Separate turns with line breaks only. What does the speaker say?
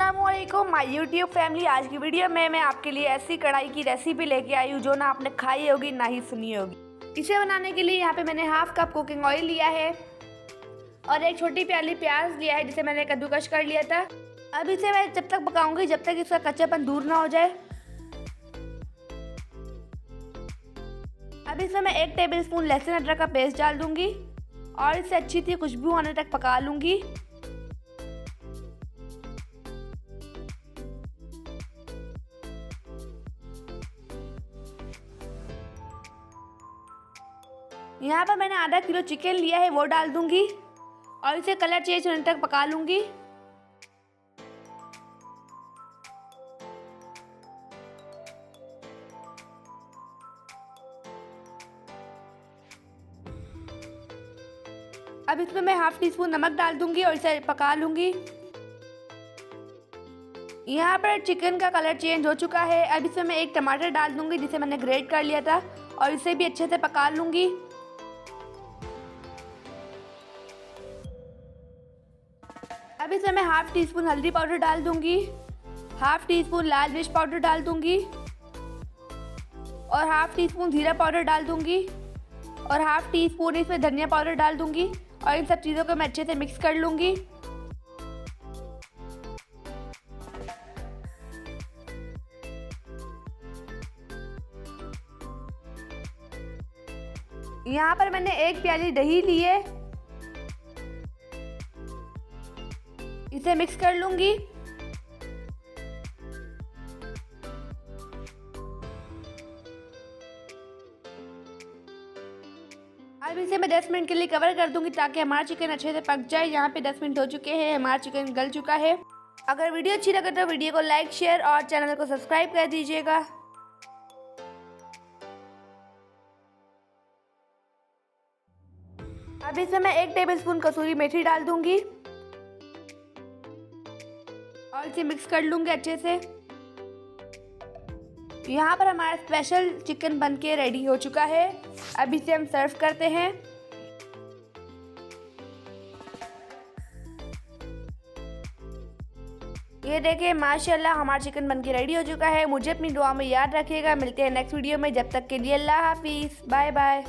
अस्सलामुअलैकुम my YouTube family. आज की वीडियो में मैं आपके लिए ऐसी कढ़ाई की रेसिपी लेके आई हूँ जो ना आपने खाई होगी ना ही सुनी होगी। इसे बनाने के लिए यहाँ पे मैंने हाफ कप कुकिंग ऑयल लिया है और एक छोटी प्याली प्याज लिया है जिसे मैंने कद्दूकश कर लिया था। अब इसे मैं जब तक पकाऊंगी जब तक इसका कच्चापन दूर ना हो जाए। अब इसमें मैं 1 टेबलस्पून लहसुन अदरक का पेस्ट डाल दूंगी और इसे अच्छी सी खुशबू आने तक पका लूंगी। यहाँ पर मैंने आधा किलो चिकन लिया है, वो डाल दूंगी और इसे कलर चेंज होने तक पका लूंगी। अब इसमें मैं हाफ टी स्पून नमक डाल दूंगी और इसे पका लूंगी। यहाँ पर चिकन का कलर चेंज हो चुका है। अब इसमें मैं 1 टमाटर डाल दूंगी जिसे मैंने ग्रेट कर लिया था और इसे भी अच्छे से पका लूंगी। अब इसमें मैं हाफ टी स्पून हल्दी पाउडर डाल दूंगी, हाफ टी स्पून लाल मिर्च पाउडर डाल दूंगी और हाफ टी स्पून जीरा पाउडर डाल दूंगी और हाफ टी स्पून इसमें धनिया पाउडर डाल दूंगी और इन सब चीज़ों को मैं अच्छे से मिक्स कर लूंगी। यहाँ पर मैंने 1 प्याली दही ली है, इसे मिक्स कर लूंगी। अब इसे मैं 10 मिनट के लिए कवर कर दूंगी ताकि हमारा चिकन अच्छे से पक जाए। यहाँ पे 10 मिनट हो चुके हैं, हमारा चिकन गल चुका है। अगर वीडियो अच्छी लगे तो वीडियो को लाइक शेयर और चैनल को सब्सक्राइब कर दीजिएगा। अब इसमें मैं 1 टेबलस्पून कसूरी मेथी डाल दूंगी और इसे मिक्स कर लूंगी अच्छे से। यहाँ पर हमारा स्पेशल चिकन बनके रेडी हो चुका है। अब इसे हम सर्व करते हैं। ये देखिए माशाल्लाह हमारा चिकन बनके रेडी हो चुका है। मुझे अपनी दुआ में याद रखिएगा। मिलते हैं नेक्स्ट वीडियो में, जब तक के लिए अल्लाह हाफिज़, बाय बाय।